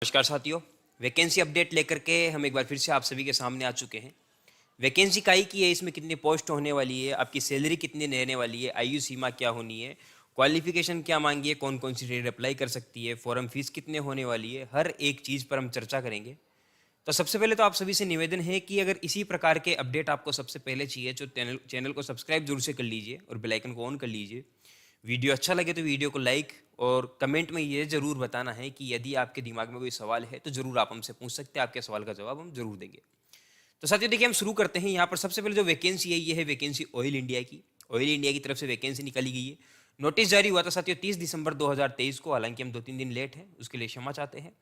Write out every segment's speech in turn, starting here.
नमस्कार साथियों। Vacancy update लेकर के हम एक बार फिर से आप सभी के सामने आ चुके हैं। वैकेंसी काई की है, इसमें कितनी पोस्ट होने वाली है, आपकी सैलरी कितनी रहने वाली है, आयु सीमा क्या होनी है, क्वालिफिकेशन क्या मांगी है, कौन कौन सी ट्रेड अप्लाई कर सकती है, फॉर्म फीस कितने होने वाली है, हर एक चीज़ पर हम चर्चा करेंगे। तो सबसे पहले तो आप सभी से निवेदन है कि अगर इसी प्रकार के अपडेट आपको सबसे पहले चाहिए तो चैनल को सब्सक्राइब जरूर से कर लीजिए और बेल आइकन को ऑन कर लीजिए। वीडियो अच्छा लगे तो वीडियो को लाइक और कमेंट में ये ज़रूर बताना है कि यदि आपके दिमाग में कोई सवाल है तो ज़रूर आप हमसे पूछ सकते हैं, आपके सवाल का जवाब हम जरूर देंगे। तो साथियों देखिए, हम शुरू करते हैं। यहाँ पर सबसे पहले जो वैकेंसी है ये है वैकेंसी ऑयल इंडिया की। ऑयल इंडिया की तरफ से वैकेंसी निकाली गई है। नोटिस जारी हुआ था साथियों 30 दिसंबर 2023 को, हालांकि हम 2-3 दिन लेट हैं, उसके लिए क्षमा चाहते हैं।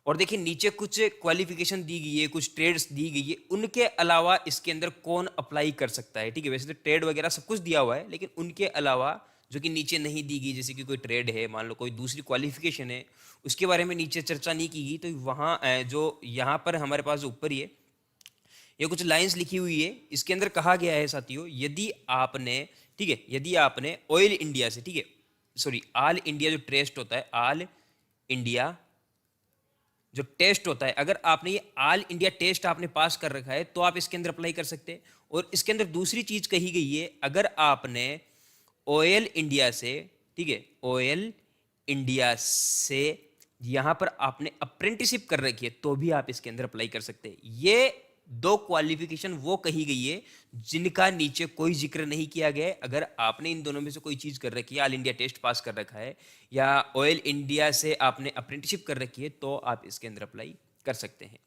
और देखिए नीचे कुछ क्वालिफिकेशन दी गई है, कुछ ट्रेड्स दी गई है, उनके अलावा इसके अंदर कौन अप्लाई कर सकता है। ठीक है, वैसे तो ट्रेड वगैरह सब कुछ दिया हुआ है, लेकिन उनके अलावा जो कि नीचे नहीं दी गई, जैसे कि कोई ट्रेड है, मान लो कोई दूसरी क्वालिफिकेशन है, उसके बारे में नीचे चर्चा नहीं की गई। तो वहाँ जो यहाँ पर हमारे पास ऊपर ये कुछ लाइंस लिखी हुई है, इसके अंदर कहा गया है साथियों, यदि आपने, ठीक है, यदि आपने ऑयल इंडिया से, ठीक है, सॉरी, ऑल इंडिया जो टेस्ट होता है, ऑल इंडिया जो टेस्ट होता है, अगर आपने ये ऑल इंडिया टेस्ट आपने पास कर रखा है तो आप इसके अंदर अप्लाई कर सकते हैं। और इसके अंदर दूसरी चीज कही गई है, अगर आपने ऑयल इंडिया से, ठीक है, ऑयल इंडिया से यहां पर आपने अप्रेंटिसिप कर रखी है तो भी आप इसके अंदर अप्लाई कर सकते हैं। ये दो क्वालिफिकेशन वो कही गई है जिनका नीचे कोई जिक्र नहीं किया गया है। अगर आपने इन दोनों में से कोई चीज कर रखी है, ऑल इंडिया टेस्ट पास कर रखा है या ऑयल इंडिया से आपने अप्रेंटिसिप कर रखी है, तो आप इसके अंदर अप्लाई कर सकते हैं।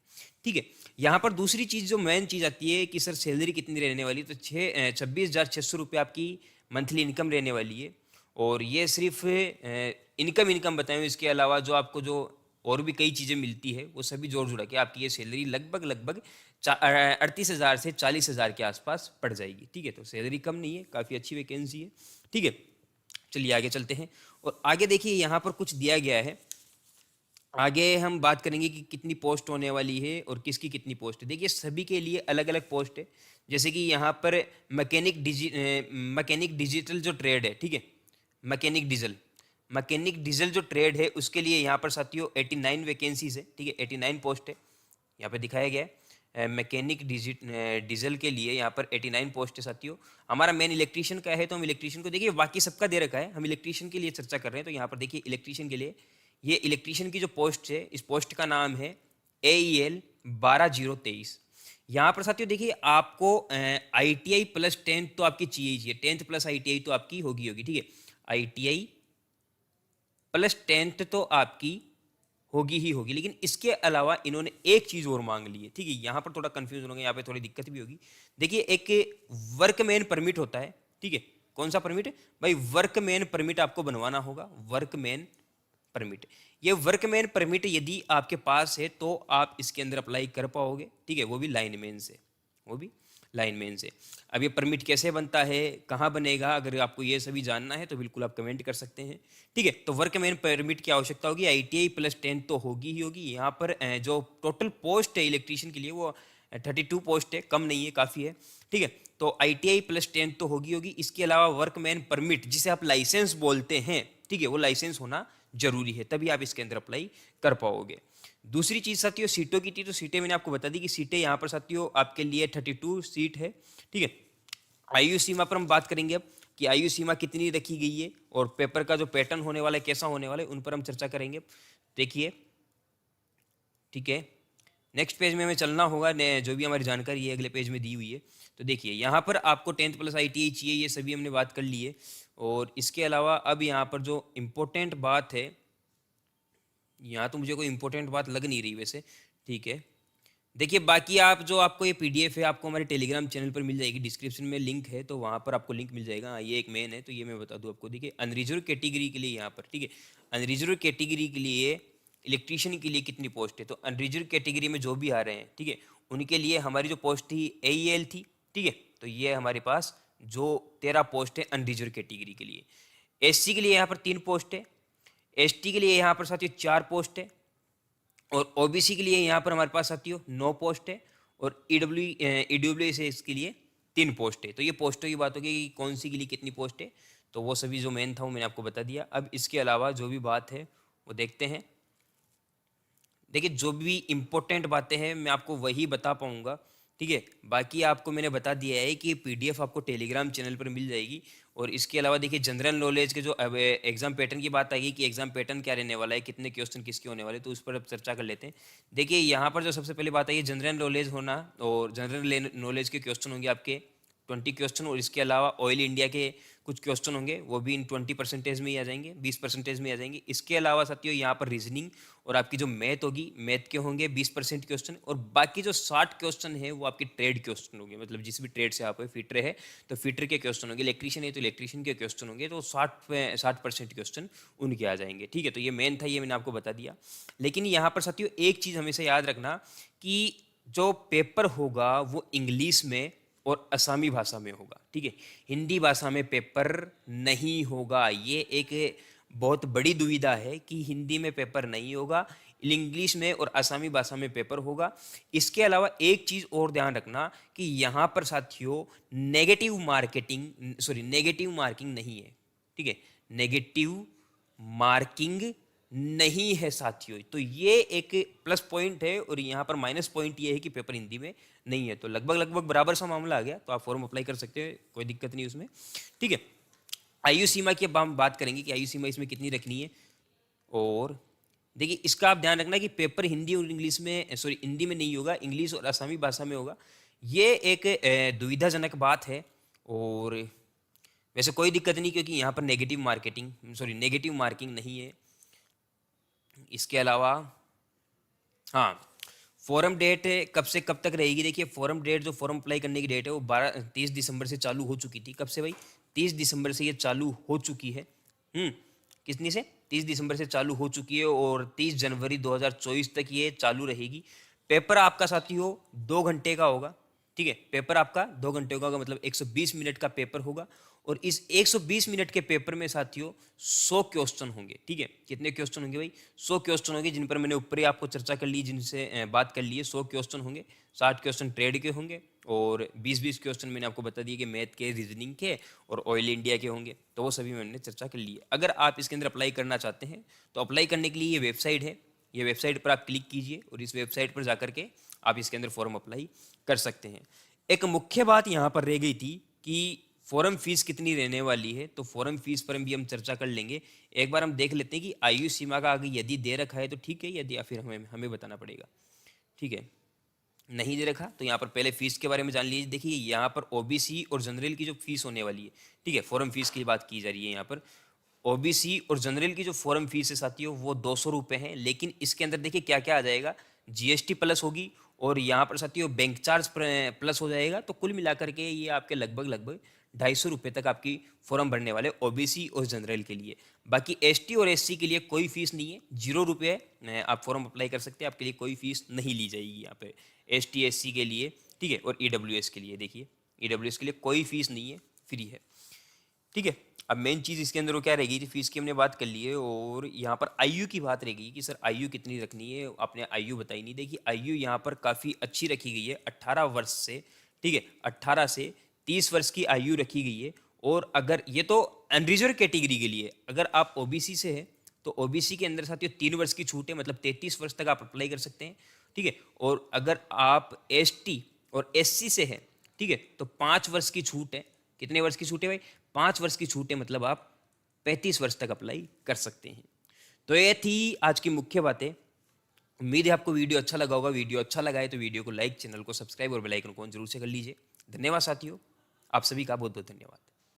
ठीक है, यहाँ पर दूसरी चीज जो मेन चीज आती है कि सर सैलरी कितनी रहने वाली है, तो 26,600 रुपये आपकी मंथली इनकम रहने वाली है। और ये सिर्फ इनकम बताएं, इसके अलावा जो आपको जो और भी कई चीज़ें मिलती है वो सभी जोड़ जुड़ा के आपकी ये सैलरी लगभग 38,000 से 40,000 के आसपास पड़ जाएगी। ठीक है, तो सैलरी कम नहीं है, काफ़ी अच्छी वैकेंसी है। ठीक है, चलिए आगे चलते हैं। और आगे देखिए यहाँ पर कुछ दिया गया है। आगे हम बात करेंगे कि कितनी पोस्ट होने वाली है और किसकी कितनी पोस्ट है। देखिए सभी के लिए अलग अलग पोस्ट है। जैसे कि यहाँ पर मैकेनिक डिजिटल जो ट्रेड है, ठीक है, मैकेनिक डीजल जो ट्रेड है उसके लिए यहाँ पर साथियों 89 वैकेंसीज है। ठीक है, 89 पोस्ट है, यहाँ पे दिखाया गया है। मैकेनिक डीजल के लिए यहाँ पर 89 पोस्ट है साथियों। हमारा मेन इलेक्ट्रीशियन का है तो हम इलेक्ट्रीशियन को देखिए, बाकी सबका दे रखा है, हम इलेक्ट्रीशियन के लिए चर्चा कर रहे हैं। तो यहाँ पर देखिए इलेक्ट्रीशियन के लिए, ये इलेक्ट्रीशियन की जो पोस्ट है, इस पोस्ट का नाम है AEL 12023। यहाँ पर साथियों देखिए आपको ITI प्लस 10 तो आपकी चाहिए, 10th प्लस ITI तो आपकी होगी। ठीक है, ITI प्लस 10th तो आपकी होगी, लेकिन इसके अलावा इन्होंने एक चीज और मांग ली है। ठीक है, यहाँ पर थोड़ा कंफ्यूजन होगा, यहाँ पे थोड़ी दिक्कत भी होगी। देखिए एक वर्कमैन परमिट होता है। ठीक है, कौन सा परमिट है भाई? वर्कमैन परमिट आपको बनवाना होगा, वर्कमैन परमिट। ये वर्कमैन परमिट यदि आपके पास है तो आप इसके अंदर अप्लाई कर पाओगे। ठीक है, वो भी लाइनमैन से, वो भी लाइनमैन से। अब ये परमिट कैसे बनता है, कहाँ बनेगा, अगर आपको ये सभी जानना है तो बिल्कुल आप कमेंट कर सकते हैं। ठीक है, तो वर्कमैन परमिट की आवश्यकता होगी, ITI प्लस 10 तो होगी ही होगी। यहाँ पर जो टोटल पोस्ट है इलेक्ट्रीशियन के लिए वो 32 पोस्ट है, कम नहीं है, काफ़ी है। ठीक है, तो ITI प्लस 10 तो होगी। इसके अलावा वर्कमैन परमिट जिसे आप लाइसेंस बोलते हैं, ठीक है, वो लाइसेंस होना जरूरी है, तभी आप इसके अंदर अप्लाई कर पाओगे। दूसरी चीज साथियों सीटों की थी, तो सीटें मैंने आपको बता दी कि सीटें यहाँ पर साथियों आपके लिए 32 सीट है। ठीक है, आयु सीमा पर हम बात करेंगे अब कि आयु सीमा कितनी रखी गई है और पेपर का जो पैटर्न होने वाला है, कैसा होने वाला है, उन पर हम चर्चा करेंगे। देखिए, ठीक है, नेक्स्ट पेज में हमें चलना होगा, जो भी हमारी जानकारी है अगले पेज में दी हुई है। तो देखिए यहाँ पर आपको 10th प्लस ITI चाहिए, ये सभी हमने बात कर ली है। और इसके अलावा अब यहाँ पर जो इम्पोर्टेंट बात है, यहाँ तो मुझे कोई इंपॉर्टेंट बात लग नहीं रही वैसे। ठीक है, देखिए बाकी आप जो आपको ये PDF है आपको हमारे टेलीग्राम चैनल पर मिल जाएगी, डिस्क्रिप्शन में लिंक है तो वहाँ पर आपको लिंक मिल जाएगा। हाँ, ये एक मेन है तो ये मैं बता दूँ आपको। देखिए अनरिजर्व कैटेगरी के लिए यहाँ पर, ठीक है, अनरिजर्व कैटेगरी के लिए इलेक्ट्रीशियन के लिए कितनी पोस्ट है, तो अनरिजर्व कैटेगरी में जो भी आ रहे हैं, ठीक है, उनके लिए हमारी जो पोस्ट थी AEL थी। ठीक है, तो ये हमारे पास जो 13 पोस्ट है अनरिजर्व कैटेगरी के लिए। SC के लिए यहाँ पर 3 पोस्ट है, ST के लिए यहाँ पर साथियों 4 पोस्ट है, और OBC के लिए यहाँ पर हमारे पास साथियों 9 पोस्ट है, और EWS के लिए 3 पोस्ट है। तो ये पोस्टों की बात होगी कि कौन सी के लिए कितनी पोस्ट है, तो वो सभी जो मेन था वो मैंने आपको बता दिया। अब इसके अलावा जो भी बात है वो देखते हैं। देखिए जो भी इम्पोर्टेंट बातें हैं मैं आपको वही बता पाऊंगा, ठीक है। बाकी आपको मैंने बता दिया है कि पीडीएफ आपको टेलीग्राम चैनल पर मिल जाएगी। और इसके अलावा देखिए जनरल नॉलेज के जो अब एग्जाम पैटर्न की बात आएगी कि एग्जाम पैटर्न क्या रहने वाला है, कितने क्वेश्चन किसके होने वाले, तो उस पर अब चर्चा कर लेते हैं। देखिए यहाँ पर जो सबसे पहले बात आई है जनरल नॉलेज होना, और जनरल नॉलेज के क्वेश्चन होंगे आपके 20 क्वेश्चन, और इसके अलावा ऑयल इंडिया के कुछ क्वेश्चन होंगे वो भी इन 20% में ही आ जाएंगे, 20% में आ जाएंगे। इसके अलावा साथियों यहाँ पर रीजनिंग और आपकी जो मैथ होगी, मैथ के होंगे 20% क्वेश्चन, और बाकी जो 60 क्वेश्चन है वो आपके ट्रेड क्वेश्चन होंगे, मतलब जिस भी ट्रेड से आप फिटर है तो फिटर के क्वेश्चन होंगे, इलेक्ट्रीशियन है तो इलेक्ट्रीशियन के क्वेश्चन होंगे, तो 60% क्वेश्चन उनके आ जाएंगे, ठीक है। तो ये मेन था, ये मैंने आपको बता दिया। लेकिन यहाँ पर साथियों एक चीज़ हमेशा याद रखना कि जो पेपर होगा वो इंग्लिश में और असमी भाषा में होगा, ठीक है। हिंदी भाषा में पेपर नहीं होगा, ये एक बहुत बड़ी दुविधा है कि हिंदी में पेपर नहीं होगा, इंग्लिश में और असमी भाषा में पेपर होगा। इसके अलावा एक चीज़ और ध्यान रखना कि यहाँ पर साथियों नेगेटिव मार्किंग नहीं है, ठीक है। नेगेटिव मार्किंग नहीं है साथियों, तो ये एक प्लस पॉइंट है, और यहाँ पर माइनस पॉइंट ये है कि पेपर हिंदी में नहीं है। तो लगभग बराबर सा मामला आ गया, तो आप फॉर्म अप्लाई कर सकते हैं, कोई दिक्कत नहीं उसमें, ठीक है। आयु सीमा की अब हम बात करेंगे कि आयु सीमा इसमें कितनी रखनी है। और देखिए इसका आप ध्यान रखना कि पेपर हिंदी और इंग्लिश में, हिंदी में नहीं होगा, इंग्लिश और असमी भाषा में होगा। ये एक दुविधाजनक बात है, और वैसे कोई दिक्कत नहीं क्योंकि यहाँ पर नेगेटिव मार्किंग नहीं है। इसके अलावा हाँ, फॉरम डेट कब से कब तक रहेगी। देखिए फॉरम डेट, जो फॉरम अप्लाई करने की डेट है वो 30 दिसंबर से चालू हो चुकी थी। कब से भाई? 30 दिसंबर से ये चालू हो चुकी है। कितनी से? 30 दिसंबर से चालू हो चुकी है, और 30 जनवरी 2024 तक ये चालू रहेगी। पेपर आपका साथियों 2 घंटे का होगा, ठीक है। पेपर आपका 2 घंटे का होगा, मतलब 120 मिनट का पेपर होगा, और इस 120 मिनट के पेपर में साथियों 100 क्वेश्चन होंगे, ठीक है। कितने क्वेश्चन होंगे भाई? 100 क्वेश्चन होंगे, जिन पर मैंने ऊपर ही आपको चर्चा कर ली, जिनसे बात कर ली है। 100 क्वेश्चन होंगे, 60 क्वेश्चन ट्रेड के होंगे, और 20-20 क्वेश्चन मैंने आपको बता दिए कि मैथ के, रीजनिंग के और ऑयल इंडिया के होंगे, तो वो सभी मैंने चर्चा कर ली है। अगर आप इसके अंदर अप्लाई करना चाहते हैं तो अप्लाई करने के लिए ये वेबसाइट है, ये वेबसाइट पर आप क्लिक कीजिए, और इस वेबसाइट पर जाकर के आप इसके अंदर फॉर्म अप्लाई कर सकते हैं। एक मुख्य बात यहाँ पर रह गई थी कि फॉरम फीस कितनी रहने वाली है, तो फॉरम फीस पर भी हम चर्चा कर लेंगे। एक बार हम देख लेते हैं कि आयु सीमा का आगे यदि दे रखा है तो ठीक है, यदि या फिर हमें बताना पड़ेगा, ठीक है। नहीं दे रखा तो यहाँ पर पहले फीस के बारे में जान लीजिए। देखिए यहाँ पर ओबीसी और जनरल की जो फीस होने वाली है, ठीक है, फॉरम फीस की बात की जा रही है यहाँ पर। ओबीसी और जनरल की जो फॉरम फीस है साथियों वो 200 रुपये है, लेकिन इसके अंदर देखिए क्या क्या आ जाएगा। जीएसटी प्लस होगी, और यहाँ पर साथियों बैंक चार्ज प्लस हो जाएगा, तो कुल मिलाकर के ये आपके लगभग 250 रुपये तक आपकी फॉर्म भरने वाले ओबीसी और जनरल के लिए। बाकी एसटी और एससी के लिए कोई फीस नहीं है, 0 रुपये आप फॉर्म अप्लाई कर सकते हैं, आपके लिए कोई फीस नहीं ली जाएगी यहाँ पे एसटी एससी के लिए, ठीक है। और ईडब्ल्यूएस के लिए, देखिए ईडब्ल्यूएस के लिए कोई फीस नहीं है, फ्री है, ठीक है। अब मेन चीज़ इसके अंदर वो क्या रहेगी, थी फीस की हमने बात कर ली है, और यहाँ पर आयु की बात रहेगी कि सर आयु कितनी रखनी है, आपने आयु बताई नहीं। देखिए आयु यहाँ पर काफ़ी अच्छी रखी गई है, 18 वर्ष से, ठीक है, 18 से 30 वर्ष की आयु रखी गई है। और अगर ये तो अनरिजर्व कैटेगरी के लिए, अगर आप ओबीसी से है तो ओबीसी के अंदर साथियों 3 वर्ष की छूट है, मतलब 33 वर्ष तक आप अप्लाई कर सकते हैं, ठीक है। और अगर आप एसटी और एससी से है, ठीक है, तो 5 वर्ष की छूट है। कितने वर्ष की छूट है भाई? 5 वर्ष की छूट है, मतलब आप 35 वर्ष तक अप्लाई कर सकते हैं। तो ये थी आज की मुख्य बातें। उम्मीद है आपको वीडियो अच्छा लगा होगा। वीडियो अच्छा लगा है तो वीडियो को लाइक, चैनल को सब्सक्राइब और बेल आइकन को ऑन जरूर से कर लीजिए। धन्यवाद साथियों, आप सभी का बहुत बहुत धन्यवाद।